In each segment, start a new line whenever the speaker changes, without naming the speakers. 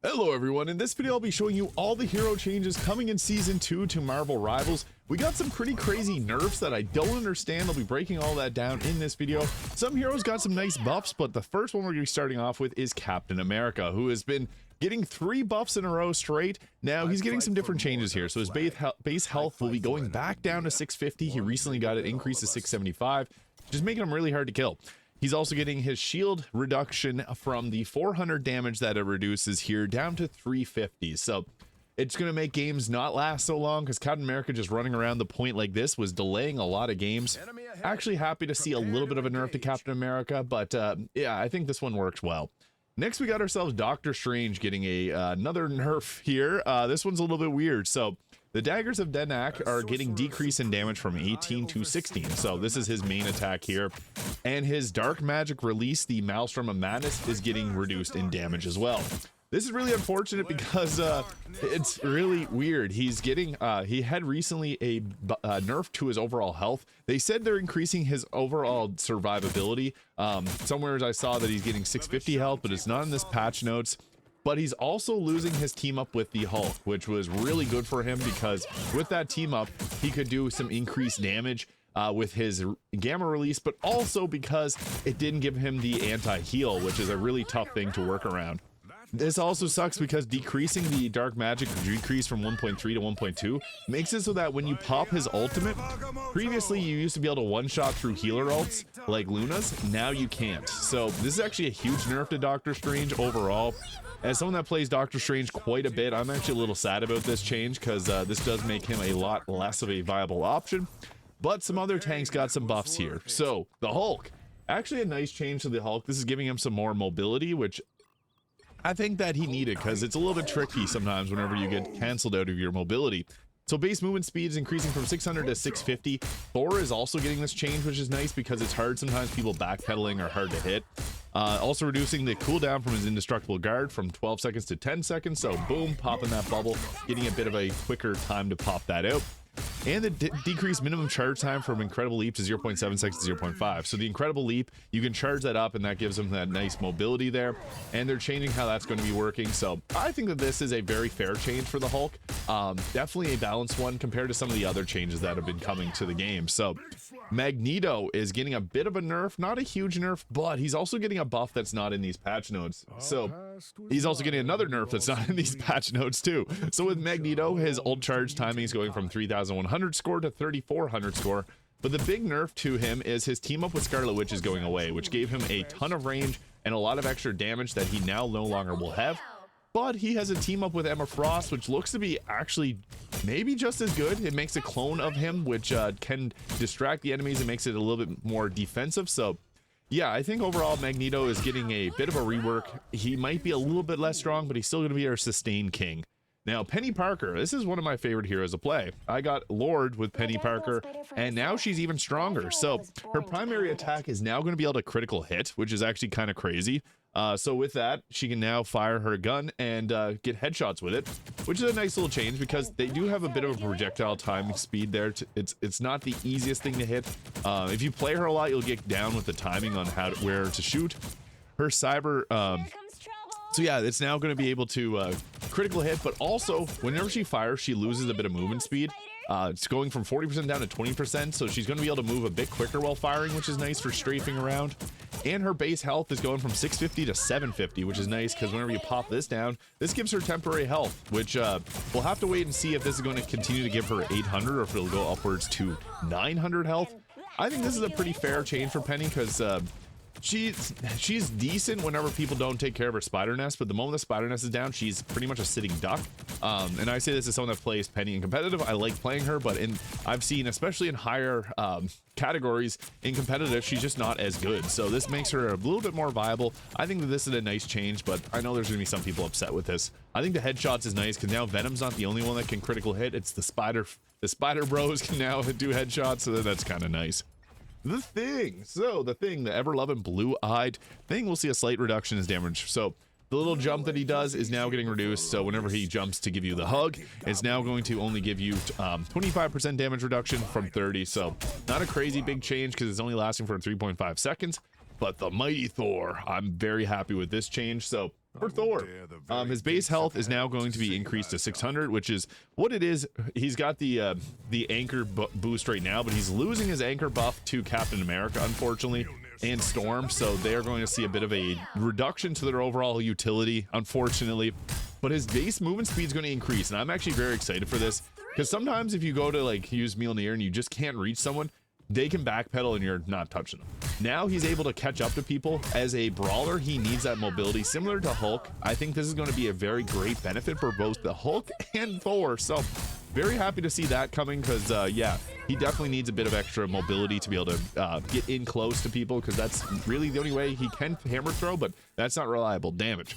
Hello everyone, in this video I'll be showing you all the hero changes coming in Season 2 to Marvel Rivals. We got some pretty crazy nerfs that I don't understand. I'll be breaking all that down in this video. Some heroes got some nice buffs, but the first one we're going to be starting off with is Captain America, who has been getting 3 buffs in a row straight. Now he's getting some different changes here. So his base health will be going back down to 650. He recently got it increased to 675, just making him really hard to kill. He's also getting his shield reduction from the 400 damage that it reduces here down to 350. So it's going to make games not last so long, because Captain America just running around the point like this was delaying a lot of games. Actually happy to see a little bit of a nerf to Captain America, but yeah, I think this one worked well. Next, we got ourselves Doctor Strange getting another nerf here. This one's a little bit weird. So the daggers of Denak are getting decrease in damage from 18 to 16. So this is his main attack here. And his dark magic release, the Maelstrom of Madness, is getting reduced in damage as well. This is really unfortunate because it's really weird. He's getting, he had recently a nerf to his overall health. They said they're increasing his overall survivability. Somewhere I saw that he's getting 650 health, but it's not in this patch notes. But he's also losing his team up with the Hulk, which was really good for him, because with that team up, he could do some increased damage with his gamma release, but also because it didn't give him the anti-heal, which is a really tough thing to work around. This also sucks because decreasing the dark magic decrease from 1.3 to 1.2 makes it so that when you pop his ultimate, previously you used to be able to one-shot through healer ults like Luna's, now you can't. So this is actually a huge nerf to Doctor Strange overall. As someone that plays Doctor Strange quite a bit, I'm actually a little sad about this change, because this does make him a lot less of a viable option. But some other tanks got some buffs here. So the Hulk, actually a nice change to the Hulk. This is giving him some more mobility, which I think that he needed, because it's a little bit tricky sometimes whenever you get canceled out of your mobility. So base movement speed is increasing from 600 to 650. Thor is also getting this change, which is nice because it's hard. Sometimes people backpedaling are hard to hit. Also reducing the cooldown from his indestructible guard from 12 seconds to 10 seconds. So boom, popping that bubble, getting a bit of a quicker time to pop that out. And the decreased minimum charge time from Incredible Leap to 0.7 seconds to 0.5. So the Incredible Leap, you can charge that up, and that gives them that nice mobility there. And they're changing how that's going to be working. So I think that this is a very fair change for the Hulk. Definitely a balanced one compared to some of the other changes that have been coming to the game. So Magneto is getting a bit of a nerf, not a huge nerf, but he's also getting a buff that's not in these patch notes. So he's also getting another nerf that's not in these patch notes too. So with Magneto, his ult charge timing is going from 3,100 score to 3,400 score. But the big nerf to him is his team up with Scarlet Witch is going away, which gave him a ton of range and a lot of extra damage that he now no longer will have. But he has a team up with Emma Frost, which looks to be actually maybe just as good. It makes a clone of him, which can distract the enemies and makes it a little bit more defensive. So yeah, I think overall Magneto is getting a bit of a rework. He might be a little bit less strong, but he's still going to be our sustain king. Now, Penny Parker, this is one of my favorite heroes to play. I got Lord with Penny Parker, and now she's even stronger. So her primary attack is now going to be able to critical hit, which is actually kind of crazy. So with that, she can now fire her gun and get headshots with it, which is a nice little change because they do have a bit of a projectile timing speed there. It's not the easiest thing to hit. If you play her a lot, you'll get down with the timing on where to shoot. Her cyber... So yeah, it's now going to be able to critical hit, but also whenever she fires, she loses a bit of movement speed. It's going from 40% down to 20%, so she's going to be able to move a bit quicker while firing, which is nice for strafing around. And her base health is going from 650 to 750, which is nice because whenever you pop this down, this gives her temporary health, which we'll have to wait and see if this is going to continue to give her 800 or if it'll go upwards to 900 health. I think this is a pretty fair change for Penny because she's decent whenever people don't take care of her spider nest, but the moment the spider nest is down, she's pretty much a sitting duck. And I say this as someone that plays Penny in competitive. I like playing her, but I've seen, especially in higher categories in competitive, she's just not as good. So this makes her a little bit more viable. I think that this is a nice change, but I know there's gonna be some people upset with this. I think the headshots is nice because now Venom's not the only one that can critical hit. It's the spider bros can now do headshots, so that's kind of nice. The Thing. So the Thing, the ever-loving blue-eyed Thing, will see a slight reduction in his damage. So the little jump that he does is now getting reduced. So whenever he jumps to give you the hug, it's now going to only give you 25% damage reduction from 30. So not a crazy big change because it's only lasting for 3.5 seconds. But the Mighty Thor, I'm very happy with this change. So for Thor. His base health is now going to be increased to 600, which is what it is. He's got the anchor boost right now, but he's losing his anchor buff to Captain America, unfortunately, and Storm, so they're going to see a bit of a reduction to their overall utility, unfortunately. But his base movement speed is going to increase, and I'm actually very excited for this, because sometimes if you go to like use Mjolnir and you just can't reach someone, they can backpedal and you're not touching them. Now he's able to catch up to people. As a brawler, he needs that mobility similar to Hulk. I think this is going to be a very great benefit for both the Hulk and Thor, so very happy to see that coming, because yeah, he definitely needs a bit of extra mobility to be able to get in close to people, because that's really the only way he can hammer throw, but that's not reliable damage.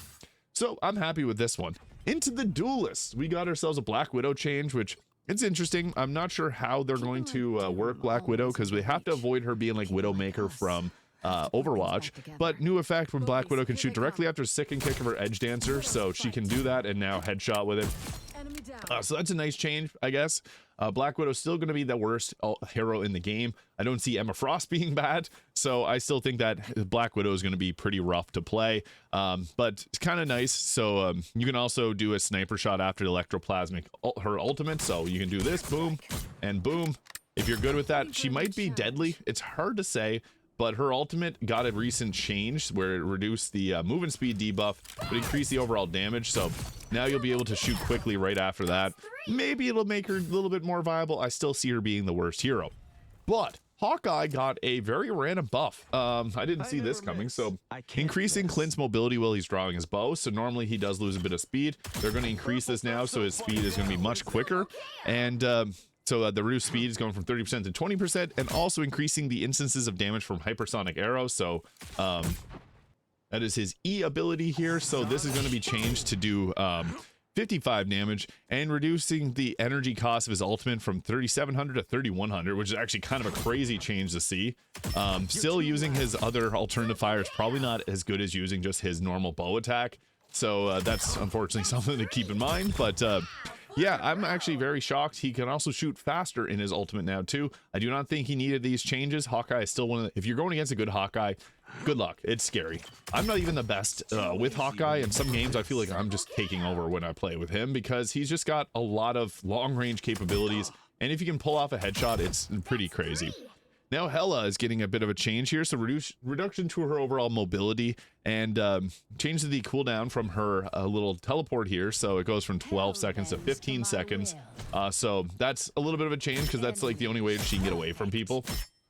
So I'm happy with this one. Into the Duelist, we got ourselves a Black Widow change, which it's interesting. I'm not sure how they're going to work Black Widow, because we have to avoid her being like Widowmaker from Overwatch. But new effect when Black Widow can shoot directly after a second kick of her Edge Dancer, so she can do that and now headshot with it. So that's a nice change, I guess. Black Widow's still going to be the worst hero in the game. I don't see Emma Frost being bad, so I still think that Black Widow is going to be pretty rough to play, but it's kind of nice. So you can also do a sniper shot after the electroplasmic, her ultimate, so you can do this, boom, and boom. If you're good with that, she might be deadly. It's hard to say, but her ultimate got a recent change where it reduced the movement speed debuff, but increased the overall damage, so now you'll be able to shoot quickly right after that. Maybe it'll make her a little bit more viable. I still see her being the worst hero. But Hawkeye got a very random buff. I didn't see this coming. So increasing Clint's mobility while he's drawing his bow. So normally he does lose a bit of speed. They're going to increase this now, so his speed is going to be much quicker. And so the reduced speed is going from 30% to 20%, and also increasing the instances of damage from hypersonic arrows. So that is his E ability here. So this is going to be changed to do 55 damage, and reducing the energy cost of his ultimate from 3,700 to 3,100, which is actually kind of a crazy change to see. Still using his other alternative fire is probably not as good as using just his normal bow attack. So that's unfortunately something to keep in mind. But yeah, I'm actually very shocked. He can also shoot faster in his ultimate now too. I do not think he needed these changes. Hawkeye is still one of the, if you're going against a good Hawkeye, good luck. It's scary. I'm not even the best with Hawkeye. In some games, I feel like I'm just taking over when I play with him, because he's just got a lot of long range capabilities. And if you can pull off a headshot, it's pretty crazy. Now Hela is getting a bit of a change here, so reduction to her overall mobility, and change the cooldown from her little teleport here, so it goes from 12 seconds to 15 seconds. So that's a little bit of a change, because that's like the only way she can get away from people.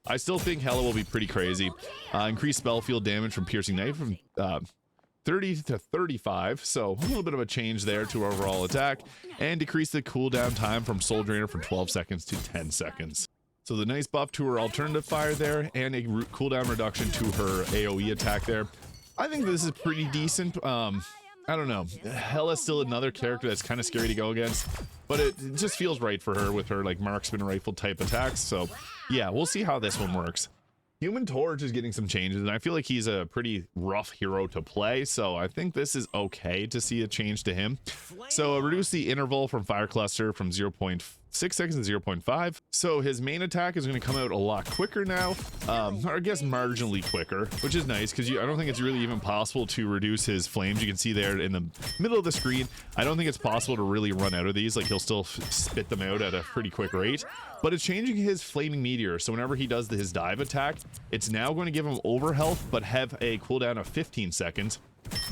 I still think Hela will be pretty crazy. Increased spell field damage from piercing knife from 30 to 35, so a little bit of a change there to her overall attack, and decrease the cooldown time from Soul Drainer from 12 seconds to 10 seconds. So the nice buff to her alternative fire there, and a cooldown reduction to her AoE attack there. I think this is pretty decent. I don't know. Hela's still another character that's kind of scary to go against, but it just feels right for her with her like marksman rifle type attacks. So yeah, we'll see how this one works. Human Torch is getting some changes, and I feel like he's a pretty rough hero to play, so I think this is okay to see a change to him. So reduce the interval from Fire Cluster from 0.6 seconds to 0.5. So his main attack is going to come out a lot quicker now, or I guess marginally quicker, which is nice, because I don't think it's really even possible to reduce his flames. You can see there in the middle of the screen, I don't think it's possible to really run out of these. Like, he'll still spit them out at a pretty quick rate. But it's changing his Flaming Meteor, so whenever he does his dive attack, it's now going to give him over health, but have a cooldown of 15 seconds.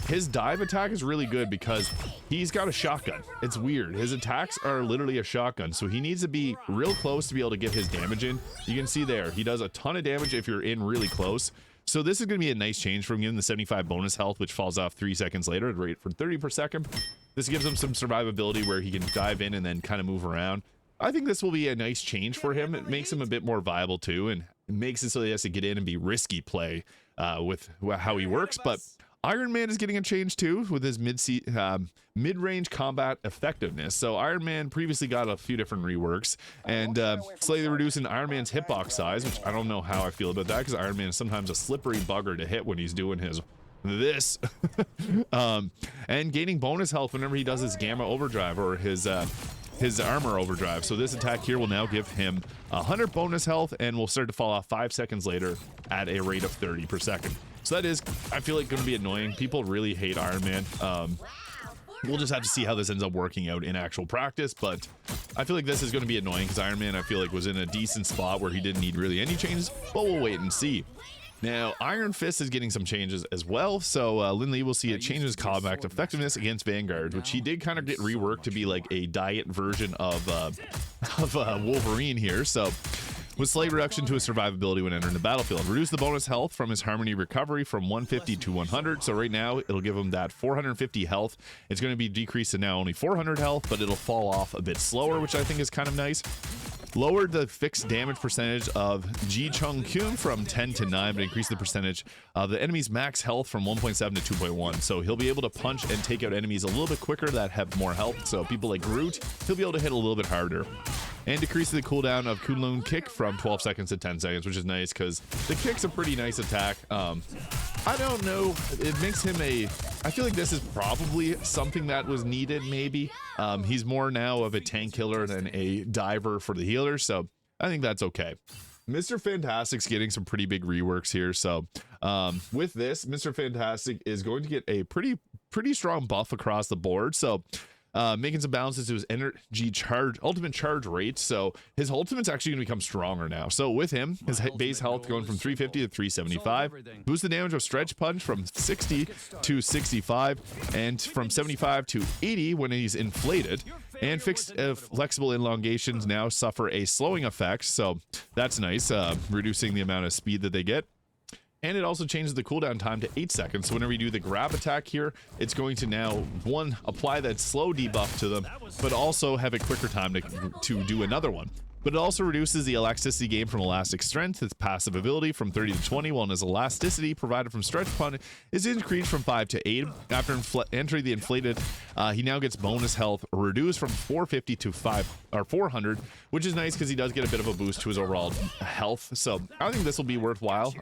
His dive attack is really good because he's got a shotgun. It's weird. His attacks are literally a shotgun, so he needs to be real close to be able to get his damage in. You can see there, he does a ton of damage if you're in really close. So this is going to be a nice change from him, the 75 bonus health, which falls off 3 seconds later at a rate from 30 per second. This gives him some survivability where he can dive in and then kind of move around. I think this will be a nice change for him. It makes him a bit more viable too, and it makes it so he has to get in and be risky play with how he works. But Iron Man is getting a change too with his mid-range combat effectiveness. So Iron Man previously got a few different reworks, and slightly reducing Iron Man's hitbox size, which I don't know how I feel about that, because Iron Man is sometimes a slippery bugger to hit when he's doing his this and gaining bonus health whenever he does his gamma overdrive or his armor overdrive. So this attack here will now give him 100 bonus health and will start to fall off 5 seconds later at a rate of 30 per second. So that is, I feel like, going to be annoying. People really hate Iron Man. We'll just have to see how this ends up working out in actual practice, but I feel like this is going to be annoying because Iron Man, I feel like, was in a decent spot where he didn't need really any changes, but we'll wait and see. Now, Iron Fist is getting some changes as well, so Lin Lee will see it change his combat effectiveness against Vangaurd, which he did kind of get reworked to be like a diet version of Wolverine here, so with slight reduction to his survivability when entering the battlefield. Reduce the bonus health from his Harmony recovery from 150 to 100. So right now, it'll give him that 450 health. It's going to be decreased to now only 400 health, but it'll fall off a bit slower, which I think is kind of nice. Lowered the fixed damage percentage of Ji Chung Kyun from 10 to 9, but increased the percentage of the enemy's max health from 1.7 to 2.1. So he'll be able to punch and take out enemies a little bit quicker that have more health. So people like Groot, he'll be able to hit a little bit harder. And decrease the cooldown of Kunlun Kick from 12 seconds to 10 seconds, which is nice because the kick's a pretty nice attack. I don't know. It makes him I feel like this is probably something that was needed, maybe. He's more now of a tank killer than a diver for the healer, so I think that's okay. Mr. Fantastic's getting some pretty big reworks here, so with this, Mr. Fantastic is going to get a pretty strong buff across the board, so making some balances to his energy charge, ultimate charge rate. So his ultimate's actually going to become stronger now. So with him, his base health going from 350 to 375. Boost the damage of Stretch Punch from 60 to 65, and from 75 to 80 when he's inflated. And fixed flexible elongations now suffer a slowing effect. So that's nice, reducing the amount of speed that they get. And it also changes the cooldown time to 8 seconds. So whenever you do the grab attack here, it's going to now, one, apply that slow debuff to them, but also have a quicker time to do another one. But it also reduces the elasticity gain from Elastic Strength, its passive ability, from 30 to 20, while his elasticity provided from Stretch Punch is increased from 5 to 8. After entering the inflated, he now gets bonus health reduced from 450 to 400, which is nice because he does get a bit of a boost to his overall health. So I think this will be worthwhile.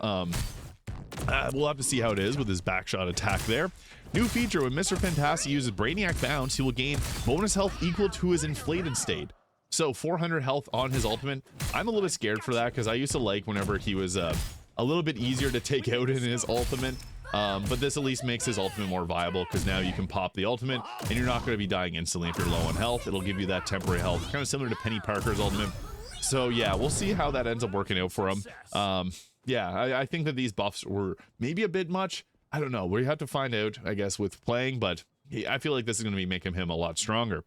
We'll have to see how it is with his backshot attack there. New feature: when Mr. Fantastic uses Brainiac Bounce, he will gain bonus health equal to his inflated state. So 400 health on his ultimate. I'm a little bit scared for that because I used to like whenever he was a little bit easier to take out in his ultimate. But this at least makes his ultimate more viable because now you can pop the ultimate and you're not going to be dying instantly if you're low on health. It'll give you that temporary health, kind of similar to Penny Parker's ultimate. So yeah, we'll see how that ends up working out for him. Yeah, I think that these buffs were maybe a bit much. I don't know. We have to find out, I guess, with playing, but I feel like this is going to be making him a lot stronger.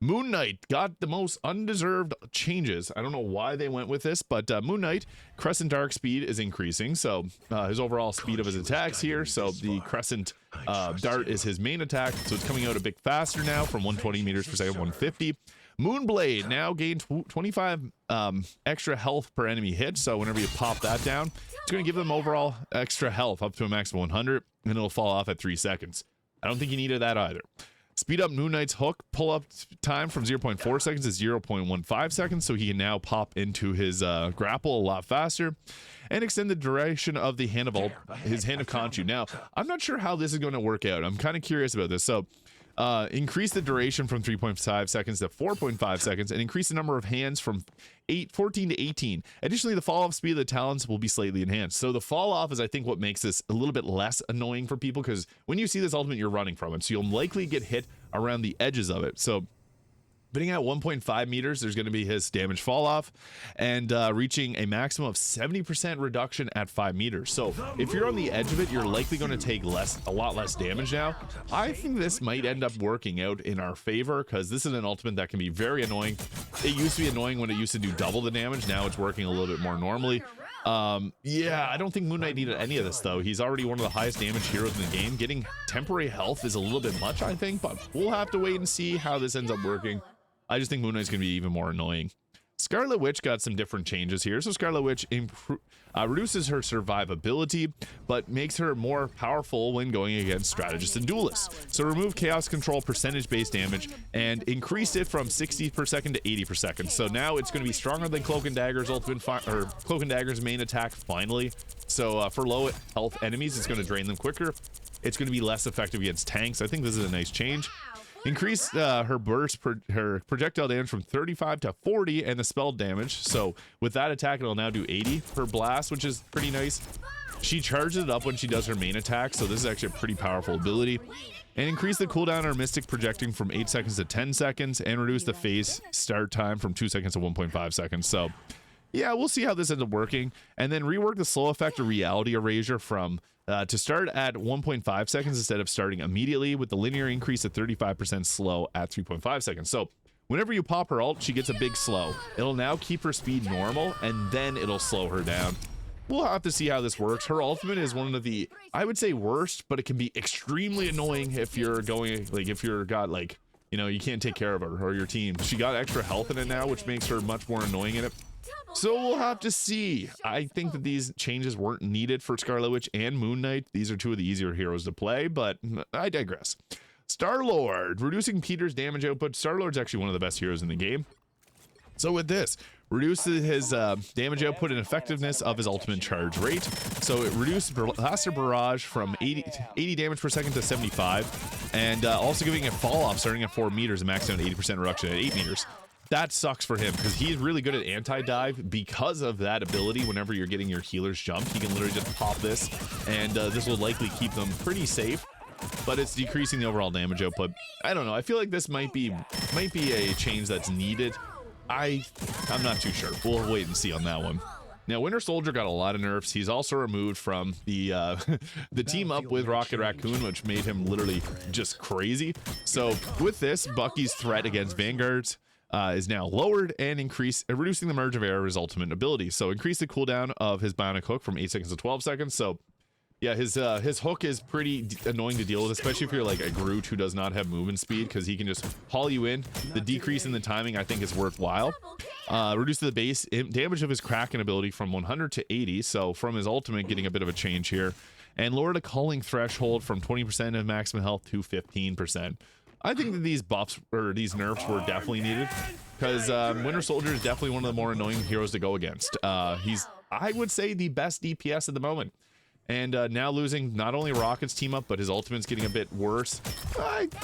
Moon Knight got the most undeserved changes. I don't know why they went with this, but Moon Knight, Crescent Dark speed is increasing. So his overall speed of his attacks here. So the Crescent Dart is his main attack. So it's coming out a bit faster now from 120 meters per second, 150. Moonblade now gained 25 extra health per enemy hit. So whenever you pop that down, it's going to give them overall extra health up to a max of 100, and it'll fall off at 3 seconds. I don't think you needed that either. Speed up Moon Knight's hook pull-up time from 0.4 seconds to 0.15 seconds, so he can now pop into his grapple a lot faster, and extend the duration of the his Hand of Khonshu. Now, I'm not sure how this is going to work out. I'm kind of curious about this. So, increase the duration from 3.5 seconds to 4.5 seconds, and increase the number of hands from 14 to 18. Additionally, the fall-off speed of the talents will be slightly enhanced. So the fall-off is, I think, what makes this a little bit less annoying for people, because when you see this ultimate, you're running from it, so you'll likely get hit around the edges of it. So bidding at 1.5 meters, there's going to be his damage fall off, and reaching a maximum of 70% reduction at 5 meters. So if you're on the edge of it, you're likely going to take a lot less damage now. I think this might end up working out in our favor, because this is an ultimate that can be very annoying. It used to be annoying when it used to do double the damage. Now it's working a little bit more normally. Yeah, I don't think Moon Knight needed any of this, though. He's already one of the highest damage heroes in the game. Getting temporary health is a little bit much, I think, but we'll have to wait and see how this ends up working. I just think Moon Knight's going to be even more annoying. Scarlet Witch got some different changes here. So Scarlet Witch reduces her survivability, but makes her more powerful when going against Strategist and Duelist. So remove Chaos Control percentage-based damage and increase it from 60 per second to 80 per second. So now it's going to be stronger than Cloak and Dagger's Cloak and Dagger's main attack, finally. So for low health enemies, it's going to drain them quicker. It's going to be less effective against tanks. I think this is a nice change. Increase her burst, her projectile damage from 35 to 40, and the spell damage. So with that attack, it'll now do 80 per blast, which is pretty nice. She charges it up when she does her main attack, so this is actually a pretty powerful ability. And increase the cooldown on her Mystic projecting from 8 seconds to 10 seconds, and reduce the phase start time from 2 seconds to 1.5 seconds. So yeah, we'll see how this ends up working. And then rework the slow effect of reality erasure from to start at 1.5 seconds instead of starting immediately, with the linear increase of 35% slow at 3.5 seconds. So whenever you pop her ult, she gets a big slow. It'll now keep her speed normal, and then it'll slow her down. We'll have to see how this works. Her ultimate is one of the, I would say, worst, but it can be extremely annoying if you're going, like, if you're got, like, you know, you can't take care of her or your team. She got extra health in it now, which makes her much more annoying in it. So we'll have to see. I think that these changes weren't needed for Scarlet Witch and Moon Knight. These are two of the easier heroes to play, but I digress. Star-Lord, reducing Peter's damage output. Star-Lord's actually one of the best heroes in the game. So with this, reduces his damage output and effectiveness of his ultimate charge rate. So it reduced Blaster Barrage from 80 damage per second to 75, and also giving it fall off starting at 4 meters, a maximum 80% reduction at 8 meters. That sucks for him because he's really good at anti-dive. Because of that ability, whenever you're getting your healers jumped, he can literally just pop this, and this will likely keep them pretty safe. But it's decreasing the overall damage output. I don't know. I feel like this might be a change that's needed. I'm not too sure. We'll wait and see on that one. Now, Winter Soldier got a lot of nerfs. He's also removed from the the team up with Rocket Raccoon, which made him literally just crazy. So with this, Bucky's threat against Vanguards is now lowered, and reducing the merge of error's ultimate ability. So increase the cooldown of his bionic hook from 8 seconds to 12 seconds. So yeah, his hook is pretty annoying to deal with, especially if you're like a Groot who does not have movement speed, because he can just haul you in. The decrease in the timing, I think, is worthwhile. Reduce the base damage of his Kraken ability from 100 to 80, so from his ultimate getting a bit of a change here. And lower the culling threshold from 20% of maximum health to 15%. I think that these buffs, or these nerfs, were definitely needed, because Winter Soldier is definitely one of the more annoying heroes to go against. He's, I would say, the best DPS at the moment. And now losing not only Rocket's team up, but his ultimate's getting a bit worse.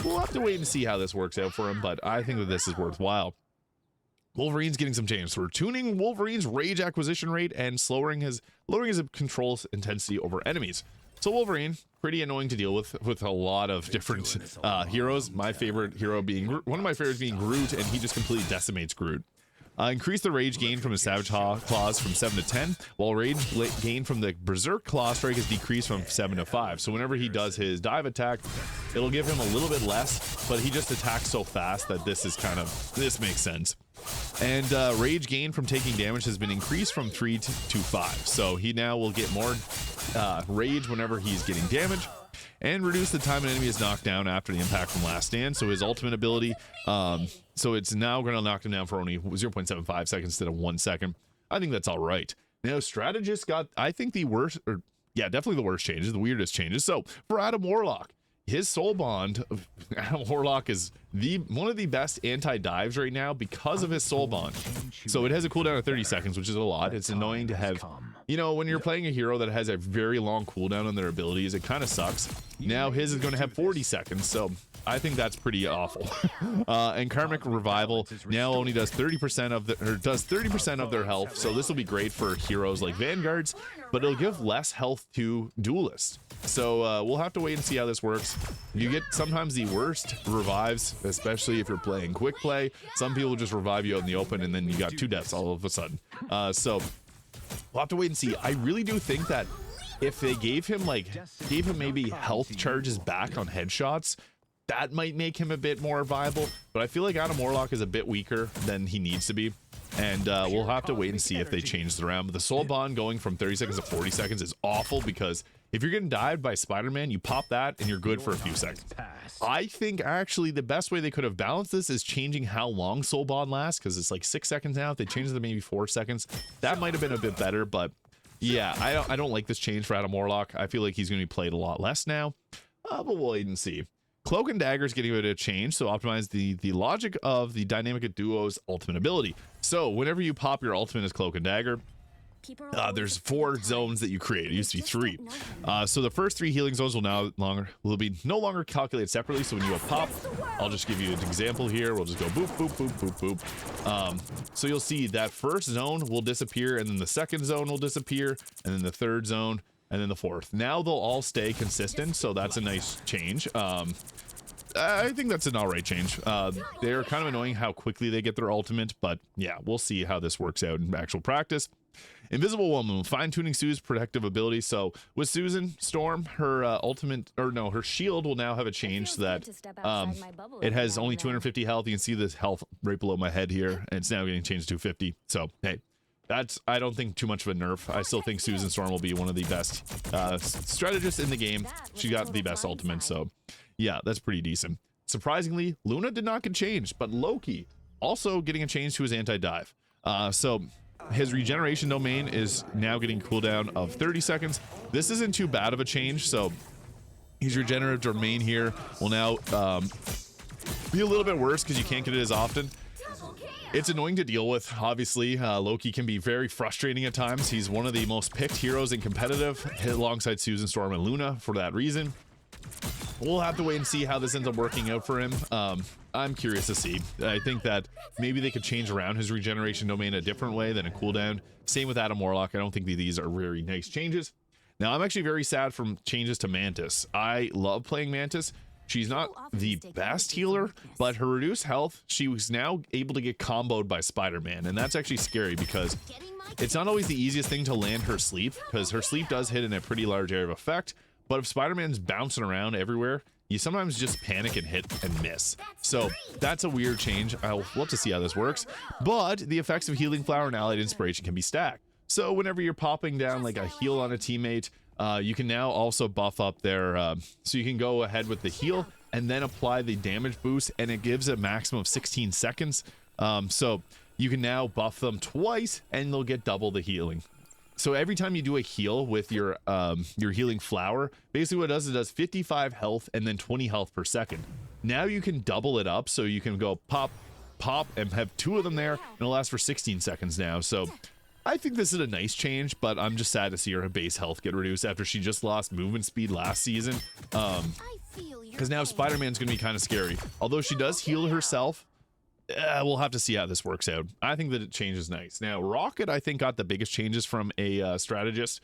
We'll have to wait and see how this works out for him, but I think that this is worthwhile. Wolverine's getting some changes. So we're tuning Wolverine's rage acquisition rate and lowering his control intensity over enemies. So Wolverine, pretty annoying to deal with a lot of different heroes. My favorite hero being, one of my favorites being Groot, and he just completely decimates Groot. Increase the rage gain from his Savage Claws from 7 to 10, while rage gain from the Berserk Claw Strike is decreased from 7 to 5. So whenever he does his dive attack, it'll give him a little bit less, but he just attacks so fast that this makes sense. And rage gain from taking damage has been increased from 3 to 5. So he now will get more rage whenever he's getting damage. And reduce the time an enemy is knocked down after the impact from Last Stand. So his ultimate ability, so it's now going to knock him down for only 0.75 seconds instead of 1 second. I think that's all right. Now, Strategist got, I think, the worst, or yeah, definitely the worst changes, the weirdest changes. So for Adam Warlock, his soul bond, Adam Warlock is one of the best anti-dives right now because of his soul bond. So it has a cooldown of 30 seconds, which is a lot. It's annoying to have, you know, when you're playing a hero that has a very long cooldown on their abilities, it kind of sucks. Now his is going to have 40 seconds, so I think that's pretty awful. And Karmic Revival now only does 30% of their health, so this will be great for heroes like Vanguards, but it'll give less health to Duelist. So we'll have to wait and see how this works. You get sometimes the worst revives, especially if you're playing quick play. Some people just revive you out in the open, and then you got 2 deaths all of a sudden. So we'll have to wait and see. I really do think that if they gave him maybe health charges back on headshots, that might make him a bit more viable. But I feel like Adam Warlock is a bit weaker than he needs to be. And we'll have to wait and see if they change it around. But the soul bond going from 30 seconds to 40 seconds is awful, because if you're getting dived by Spider-Man, you pop that and you're good for a few seconds. I think actually the best way they could have balanced this is changing how long soul bond lasts, because it's like 6 seconds now. If they changed it to maybe 4 seconds, that might have been a bit better. But yeah, I don't like this change for Adam Warlock. I feel like he's going to be played a lot less now. But we'll wait and see. Cloak and Dagger is getting a bit of change, so optimize the logic of the Dynamic Duo's ultimate ability. So whenever you pop your ultimate as Cloak and Dagger, there's 4 zones that you create. It used to be 3. So the first 3 healing zones will no longer calculated separately. So when you have pop, I'll just give you an example here. We'll just go boop, boop, boop, boop, boop. So you'll see that first zone will disappear, and then the second zone will disappear, and then the third zone. and then the 4th. Now they'll all stay consistent, so that's a nice change. I think that's an alright change. They're kind of annoying how quickly they get their ultimate, but yeah, we'll see how this works out in actual practice. Invisible Woman, fine-tuning Sue's protective ability. So with Susan Storm, her her shield will now have a change so that it has only 250 health. You can see this health right below my head here, and it's now getting changed to 50. So hey, that's, I don't think, too much of a nerf. I still think Susan Storm will be one of the best strategists in the game. She got the best ultimate, so yeah, that's pretty decent. Surprisingly, Luna did not get changed, but Loki also getting a change to his anti-dive. So his regeneration domain is now getting cooldown of 30 seconds. This isn't too bad of a change, so his regenerative domain here will now be a little bit worse because you can't get it as often. It's annoying to deal with, obviously. Loki can be very frustrating at times. He's one of the most picked heroes in competitive, alongside Susan Storm and Luna for that reason. We'll have to wait and see how this ends up working out for him. I'm curious to see. I think that maybe they could change around his regeneration domain a different way than a cooldown. Same with Adam Warlock. I don't think these are very nice changes. Now, I'm actually very sad from changes to Mantis. I love playing Mantis. She's not the best healer, but her reduced health, she was now able to get comboed by Spider-Man, and that's actually scary because it's not always the easiest thing to land her sleep, because her sleep does hit in a pretty large area of effect. But if Spider-Man's bouncing around everywhere, you sometimes just panic and hit and miss. So that's a weird change. I'll love to see how this works. But the effects of Healing Flower and Allied Inspiration can be stacked. So whenever you're popping down like a heal on a teammate, you can now also buff up their... so you can go ahead with the heal and then apply the damage boost, and it gives a maximum of 16 seconds. So you can now buff them twice and they'll get double the healing. So every time you do a heal with your healing flower, basically what it does, 55 health and then 20 health per second. Now you can double it up, so you can go pop, pop, and have 2 of them there, and it'll last for 16 seconds now. So I think this is a nice change, but I'm just sad to see her base health get reduced after she just lost movement speed last season. Because now Spider-Man's going to be kind of scary. Although she does heal herself, we'll have to see how this works out. I think that it changes nice. Now, Rocket, I think, got the biggest changes from a strategist,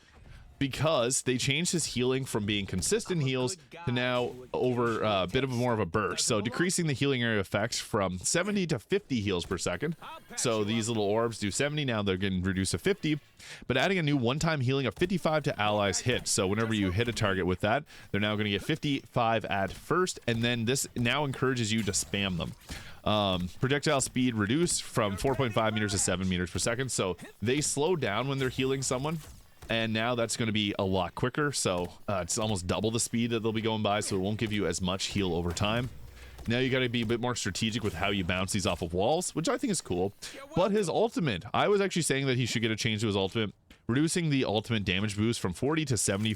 because they changed his healing from being consistent heals to now over a bit of more of a burst. So decreasing the healing area effects from 70 to 50 heals per second. So these little orbs do 70, now they're getting reduced to 50. But adding a new one-time healing of 55 to allies hit. So whenever you hit a target with that, they're now going to get 55 at first, and then this now encourages you to spam them. Projectile speed reduced from 4.5 meters to 7 meters per second, so they slow down when they're healing someone, and now that's going to be a lot quicker. So it's almost double the speed that they'll be going by, so it won't give you as much heal over time. Now you got to be a bit more strategic with how you bounce these off of walls, which I think is cool. But his ultimate, I was actually saying that he should get a change to his ultimate, reducing the ultimate damage boost from 40 to 70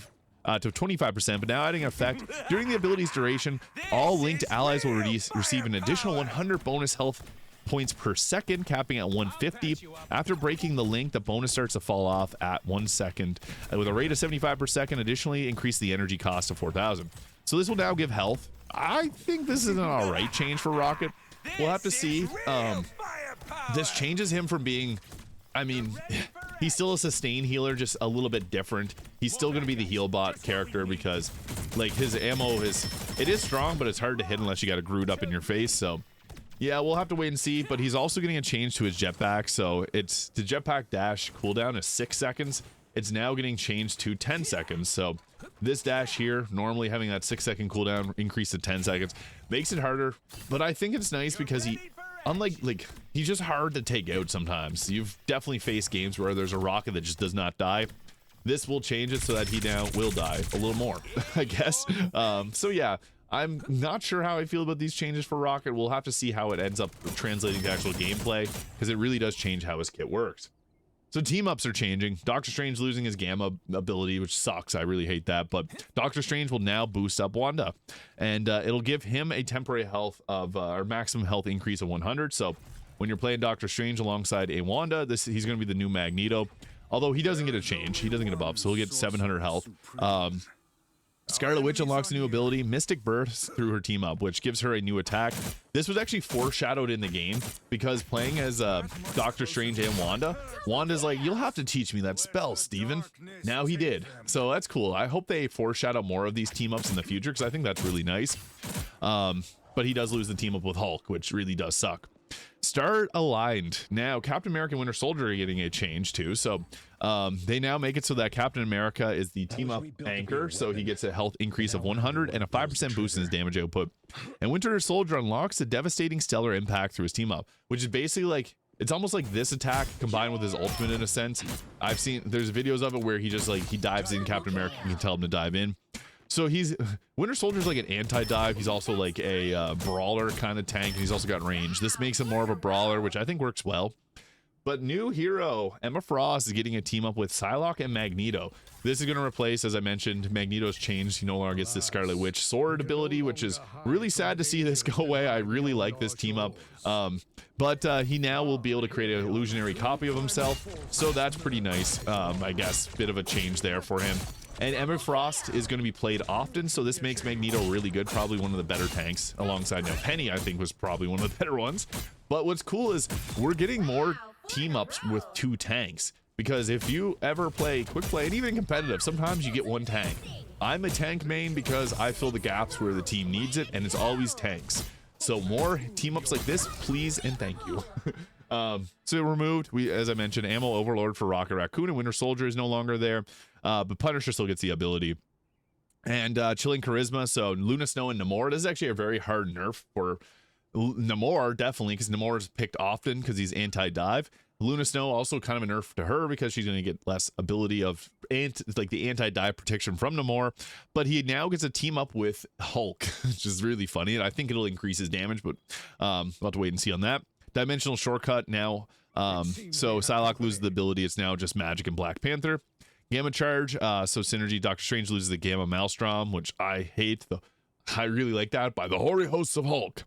to 25%, but now adding effect during the ability's duration. All linked allies will receive an additional 100 bonus health points per second, capping at 150. After breaking the link, the bonus starts to fall off at 1 second with a rate of 75 per second. Additionally, increase the energy cost to 4,000. So this will now give health. I think this is an alright change for Rocket. We'll have to see. This changes him from being, I mean, he's still a sustain healer, just a little bit different. He's still going to be the heal bot character because, like, his ammo is strong, but it's hard to hit unless you got a Groot up in your face. So yeah, we'll have to wait and see. But he's also getting a change to his jetpack. So it's the jetpack dash cooldown is 6 seconds. It's now getting changed to 10 seconds. So this dash here, normally having that 6-second cooldown, increased to 10 seconds, makes it harder. But I think it's nice because he, unlike, he's just hard to take out sometimes. You've definitely faced games where there's a Rocket that just does not die. This will change it so that he now will die a little more, I guess. So yeah, I'm not sure how I feel about these changes for Rocket. We'll have to see how it ends up translating to actual gameplay, because it really does change how his kit works. So team-ups are changing. Doctor Strange losing his Gamma ability, which sucks. I really hate that. But Doctor Strange will now boost up Wanda, and it'll give him a temporary health of, or maximum health increase of 100. So when you're playing Doctor Strange alongside a Wanda, he's going to be the new Magneto. Although he doesn't get a change. He doesn't get a buff, so he'll get 700 health. So Scarlet Witch unlocks a new ability, Mystic Burst, through her team up, which gives her a new attack. This was actually foreshadowed in the game because playing as Doctor Strange and Wanda's like, you'll have to teach me that spell, Steven. Now he did. So that's cool. I hope they foreshadow more of these team ups in the future because I think that's really nice. But he does lose the team up with Hulk, which really does suck. Start aligned. Now Captain America and Winter Soldier are getting a change too, so they now make it so that Captain America is the team up anchor, so he gets a health increase of 100 and a 5% boost in his damage output. And Winter Soldier unlocks a devastating stellar impact through his team up, which is basically like, it's almost like this attack combined with his ultimate in a sense. I've seen, there's videos of it where he just like, he dives in Captain America, you can tell him to dive in. So Winter Soldier's like an anti-dive. He's also like a brawler kind of tank, and he's also got range. This makes him more of a brawler, which I think works well. But new hero, Emma Frost, is getting a team up with Psylocke and Magneto. This is going to replace, as I mentioned, Magneto's changed. He no longer gets the Scarlet Witch sword ability, which is really sad to see this go away. I really like this team up. But he now will be able to create an illusionary copy of himself. So that's pretty nice, I guess. Bit of a change there for him. And Emma Frost is going to be played often, so this makes Magneto really good, probably one of the better tanks, alongside now Penny, I think, was probably one of the better ones. But what's cool is we're getting more team-ups with 2 tanks, because if you ever play quick play, and even competitive, sometimes you get 1 tank. I'm a tank main because I fill the gaps where the team needs it, and it's always tanks. So more team-ups like this, please and thank you. So removed, as I mentioned, Ammo Overlord for Rocket Raccoon and Winter Soldier is no longer there, but Punisher still gets the ability. And Chilling Charisma, so Luna Snow and Namor. This is actually a very hard nerf for Namor, definitely, because Namor is picked often because he's anti-dive. Luna Snow also kind of a nerf to her because she's going to get less ability of like the anti-dive protection from Namor, but he now gets a team up with Hulk, which is really funny, and I think it'll increase his damage, but we'll have to wait and see on that. Dimensional Shortcut now, so Psylocke loses the ability. It's now just Magic and Black Panther. Gamma Charge, so Synergy, Doctor Strange loses the Gamma Maelstrom, which I hate. I really like that, by the hoary hosts of Hulk.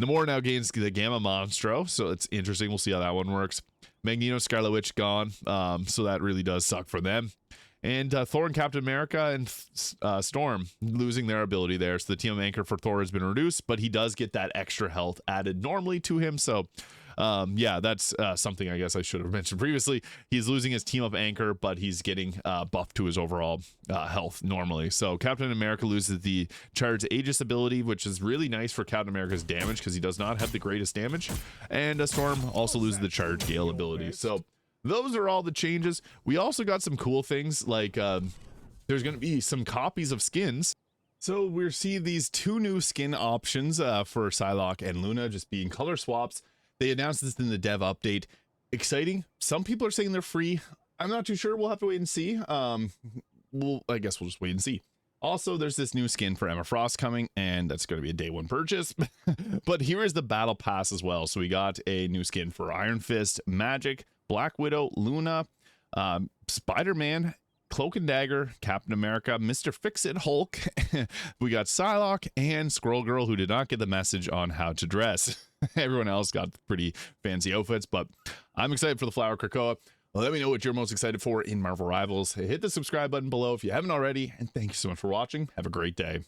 Namor now gains the Gamma Monstro, so it's interesting. We'll see how that one works. Magneto, Scarlet Witch gone, so that really does suck for them. And Thor and Captain America and Storm losing their ability there. So the team anchor for Thor has been reduced, but he does get that extra health added normally to him. So yeah, that's something I guess I should have mentioned previously. He's losing his team up anchor, but he's getting buffed to his overall health normally. So Captain America loses the Charged Aegis ability, which is really nice for Captain America's damage because he does not have the greatest damage. And Storm also loses the Charged Gale ability. So those are all the changes. We also got some cool things like there's going to be some copies of skins. So we're seeing these 2 new skin options for Psylocke and Luna just being color swaps. They announced this in the dev update. Exciting. Some people are saying they're free. I'm not too sure. We'll have to wait and see. I guess we'll just wait and see. Also, there's this new skin for Emma Frost coming, and that's going to be a day 1 purchase. But here is the battle pass as well. So we got a new skin for Iron Fist, Magic, Black Widow, Luna, Spider-Man, Cloak and Dagger, Captain America, Mr. Fix-It Hulk. We got Psylocke and Squirrel Girl, who did not get the message on how to dress. Everyone else got pretty fancy outfits, but I'm excited for the Flower Krakoa. Let me know what you're most excited for in Marvel Rivals. Hit the subscribe button below if you haven't already, and thank you so much for watching. Have a great day.